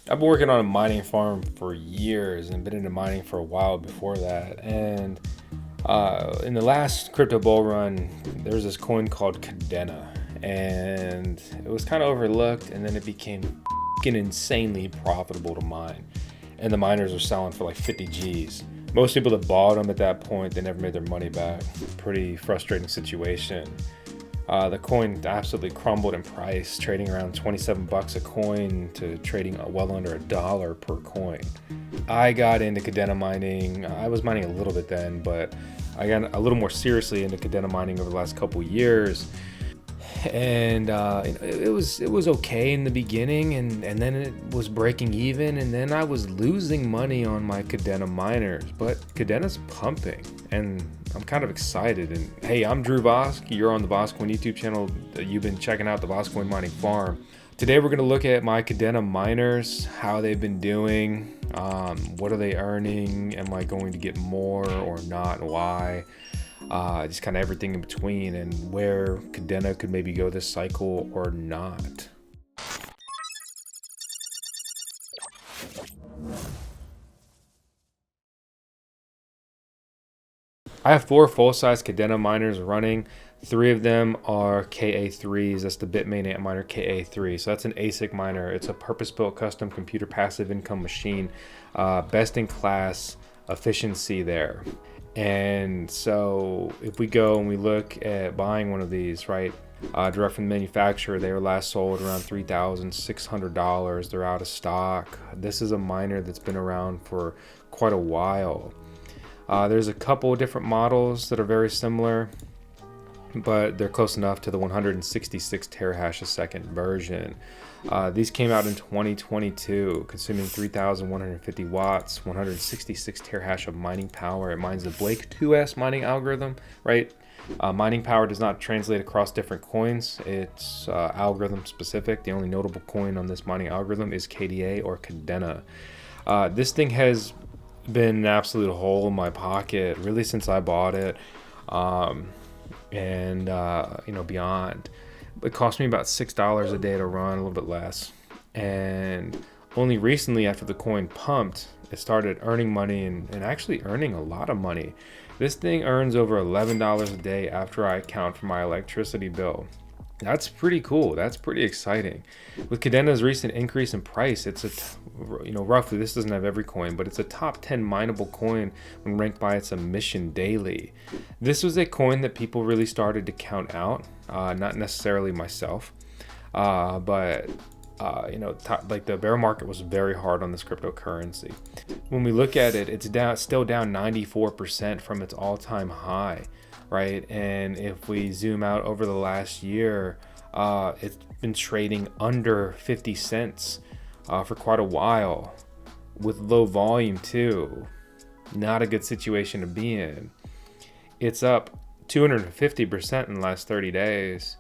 I've been working on a mining farm for years and been into mining for a while before that. And in the last crypto bull run, there was this coin called Kadena, and it was kind of overlooked, and then it became insanely profitable to mine. And the miners were selling for like 50 G's. Most people that bought them at that point, they never made their money back. Pretty frustrating situation. The coin absolutely crumbled in price, trading around 27 bucks a coin to trading well under $1 per coin. I got into Kadena mining. I was mining a little bit then, but I got a little more seriously into Kadena mining over the last couple years. And it was okay in the beginning, and then it was breaking even, and then I was losing money on my Kadena miners. But Kadena's pumping, and I'm kind of excited. And hey, I'm Drew Vosk. You're on the Voskcoin YouTube channel. You've been checking out the Voskcoin mining farm. Today we're going to look at my Kadena miners, how they've been doing, what are they earning, am I going to get more or not, and why. Just kind of everything in between, and where Kadena could maybe go this cycle or not. I have 4 full-size Kadena miners running. 3 of them are KA3s. That's the Bitmain Antminer KA3. So that's an ASIC miner. It's a purpose-built custom computer passive income machine. Best in class efficiency there. And so if we go and we look at buying one of these, right, direct from the manufacturer, they were last sold around $3,600. They're out of stock. This is a miner that's been around for quite a while. There's a couple of different models that are very similar, but they're close enough to the 166 terahash a second version. These came out in 2022, consuming 3,150 watts, 166 terahash of mining power. It mines the Blake 2S mining algorithm, right? Mining power does not translate across different coins. It's algorithm specific. The only notable coin on this mining algorithm is KDA or Kadena. This thing has been an absolute hole in my pocket really since I bought it, and beyond. It cost me about $6 a day to run, a little bit less. And only recently, after the coin pumped, it started earning money and actually earning a lot of money. This thing earns over $11 a day after I account for my electricity bill. That's pretty cool. That's pretty exciting. With Kadena's recent increase in price, it's roughly, this doesn't have every coin, but it's a top 10 mineable coin when ranked by its emission daily. This was a coin that people really started to count out, not necessarily myself, but like the bear market was very hard on this cryptocurrency. When we look at it, it's still down 94% from its all-time high. Right, and if we zoom out over the last year, it's been trading under 50 cents for quite a while, with low volume too. Not a good situation to be in. It's up 250% in the last 30 days,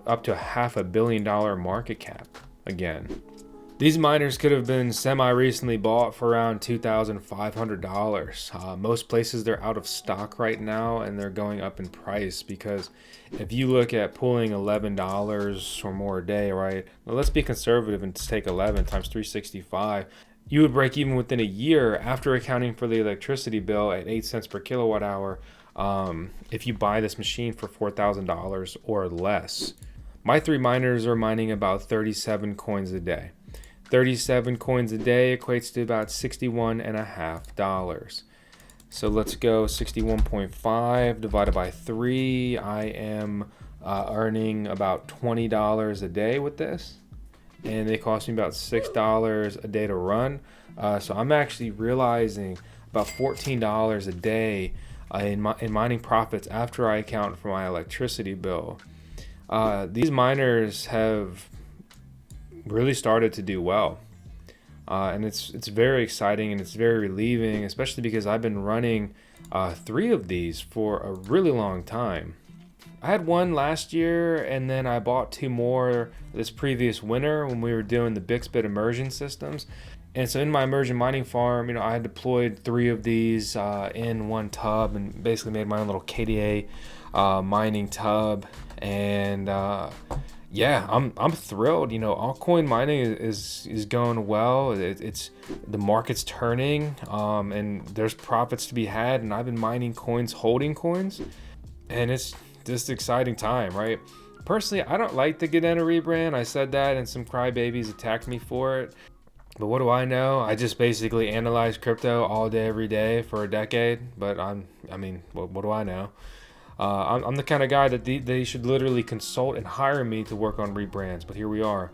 up to a $500 million market cap again. These miners could have been semi-recently bought for around $2,500. Most places they're out of stock right now, and they're going up in price, because if you look at pulling $11 or more a day, right? Well, let's be conservative and take 11 times 365. You would break even within a year after accounting for the electricity bill at 8 cents per kilowatt hour if you buy this machine for $4,000 or less. My 3 miners are mining about 37 coins a day. 37 coins a day equates to about $61.50. So let's go 61.5 divided by 3. I am earning about $20 a day with this, and they cost me about $6 a day to run. So I'm actually realizing about $14 a day in mining profits after I account for my electricity bill. These miners have really started to do well, and it's very exciting, and it's very relieving, especially because I've been running 3 of these for a really long time. I had one last year, and then I bought 2 more this previous winter when we were doing the Bixbit immersion systems. And so in my immersion mining farm, I had deployed 3 of these in one tub, and basically made my own little KDA mining tub. And Yeah, I'm thrilled. Altcoin mining is going well. It's the market's turning, and there's profits to be had. And I've been mining coins, holding coins, and it's just exciting time, right? Personally, I don't like the Kadena rebrand. I said that, and some crybabies attacked me for it. But what do I know? I just basically analyze crypto all day, every day for a decade. But what do I know? I'm the kind of guy that they should literally consult and hire me to work on rebrands. But here we are.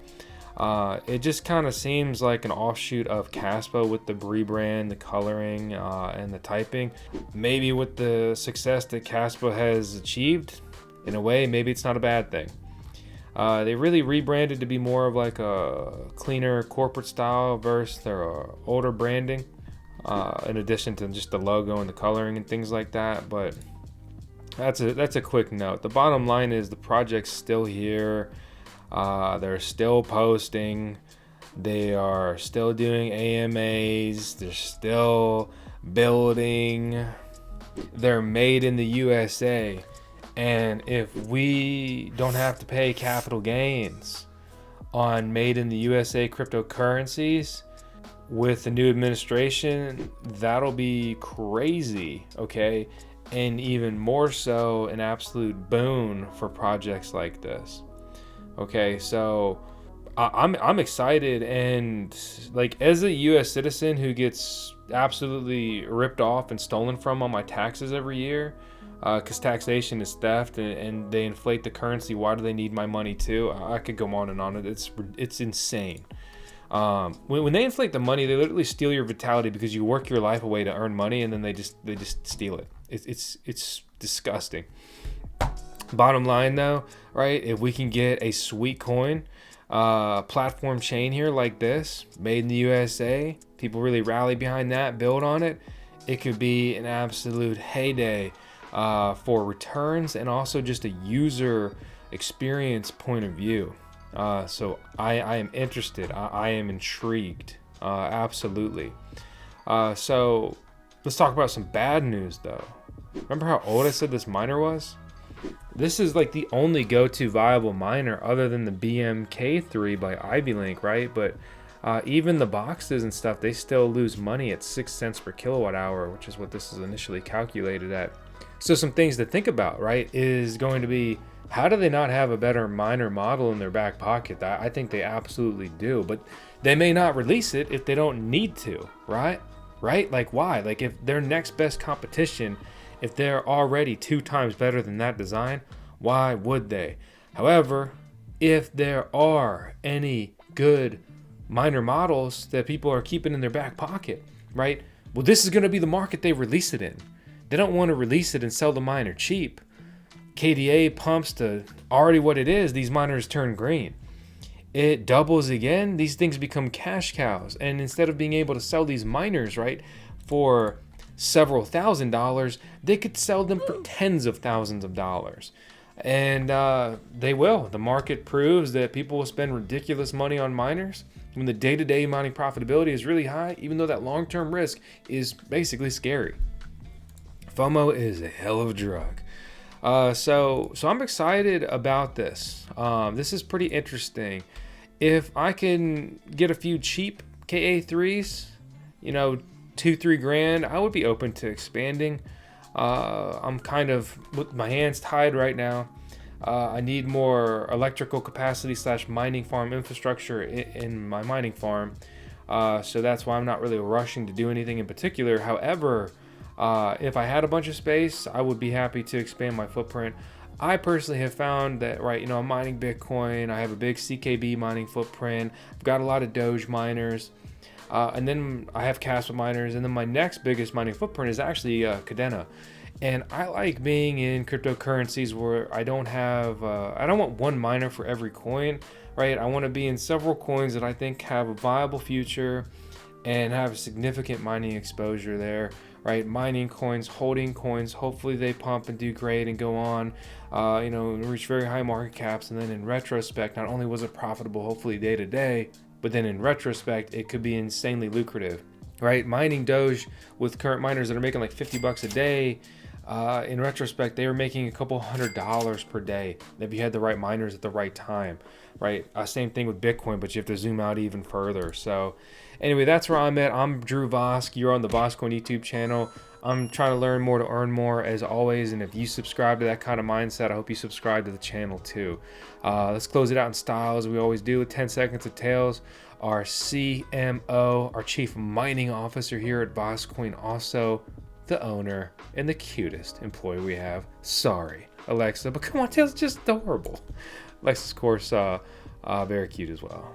It just kind of seems like an offshoot of Caspa with the rebrand, the coloring, and the typing. Maybe with the success that Caspa has achieved, in a way, maybe it's not a bad thing. They really rebranded to be more of like a cleaner corporate style versus their older branding, in addition to just the logo and the coloring and things like that. But that's a quick note. The bottom line is the project's still here. They're still posting. They are still doing AMAs. They're still building. They're made in the USA. And if we don't have to pay capital gains on made in the USA cryptocurrencies with the new administration, that'll be crazy, okay? And even more so, an absolute boon for projects like this. Okay, so I'm excited, and like as a US citizen who gets absolutely ripped off and stolen from on my taxes every year, because taxation is theft, and they inflate the currency. Why do they need my money too? I could go on and on. It's insane. When they inflate the money, they literally steal your vitality because you work your life away to earn money, and then they just steal it. It's disgusting. Bottom line though, right? If we can get a sweet coin, platform chain here like this, made in the USA, people really rally behind that, build on it. It could be an absolute heyday for returns and also just a user experience point of view. So I am interested. I am intrigued. Absolutely. So let's talk about some bad news though. Remember how old I said this miner was? This is like the only go-to viable miner other than the BM KA3 by ibelink, right? But even the boxes and stuff, they still lose money at 6 cents per kilowatt hour, which is what this is initially calculated at. So some things to think about, right, is going to be, how do they not have a better miner model in their back pocket? I think they absolutely do, but they may not release it if they don't need to, right? Like why? Like if their next best competition, if they're already 2 times better than that design, why would they? However, if there are any good miner models that people are keeping in their back pocket, right? Well, this is going to be the market they release it in. They don't want to release it and sell the miner cheap. KDA pumps to already what it is. These miners turn green. It doubles again. These things become cash cows. And instead of being able to sell these miners, right, for several $1,000s, they could sell them for tens of thousands of dollars. And they will. The market proves that people will spend ridiculous money on miners when the day-to-day mining profitability is really high, even though that long-term risk is basically scary. FOMO is a hell of a drug. So I'm excited about this. This is pretty interesting. If I can get a few cheap KA3s, $2-3 grand, I would be open to expanding. I'm kind of with my hands tied right now. I need more electrical capacity / mining farm infrastructure in my mining farm. So that's why I'm not really rushing to do anything in particular. However, if I had a bunch of space, I would be happy to expand my footprint. I personally have found that, right, I'm mining Bitcoin. I have a big CKB mining footprint. I've got a lot of Doge miners. And then I have Caspa miners. And then my next biggest mining footprint is actually Kadena. And I like being in cryptocurrencies where I don't want one miner for every coin, right? I want to be in several coins that I think have a viable future and have a significant mining exposure there, right? Mining coins, holding coins, hopefully they pump and do great and go on, reach very high market caps. And then in retrospect, not only was it profitable, hopefully day to day, but then in retrospect, it could be insanely lucrative, right? Mining Doge with current miners that are making like $50 a day, In retrospect, they were making a couple $100 per day if you had the right miners at the right time, right? Same thing with Bitcoin, but you have to zoom out even further. So anyway, that's where I'm at. I'm Drew Vosk. You're on the Voskcoin YouTube channel. I'm trying to learn more to earn more as always. And if you subscribe to that kind of mindset, I hope you subscribe to the channel too. Let's close it out in style as we always do with 10 seconds of tails. Our CMO, our Chief Mining Officer here at Voskcoin, also the owner and the cutest employee we have. Sorry, Alexa, but come on, Tails, just adorable. Alexa's, of course, very cute as well.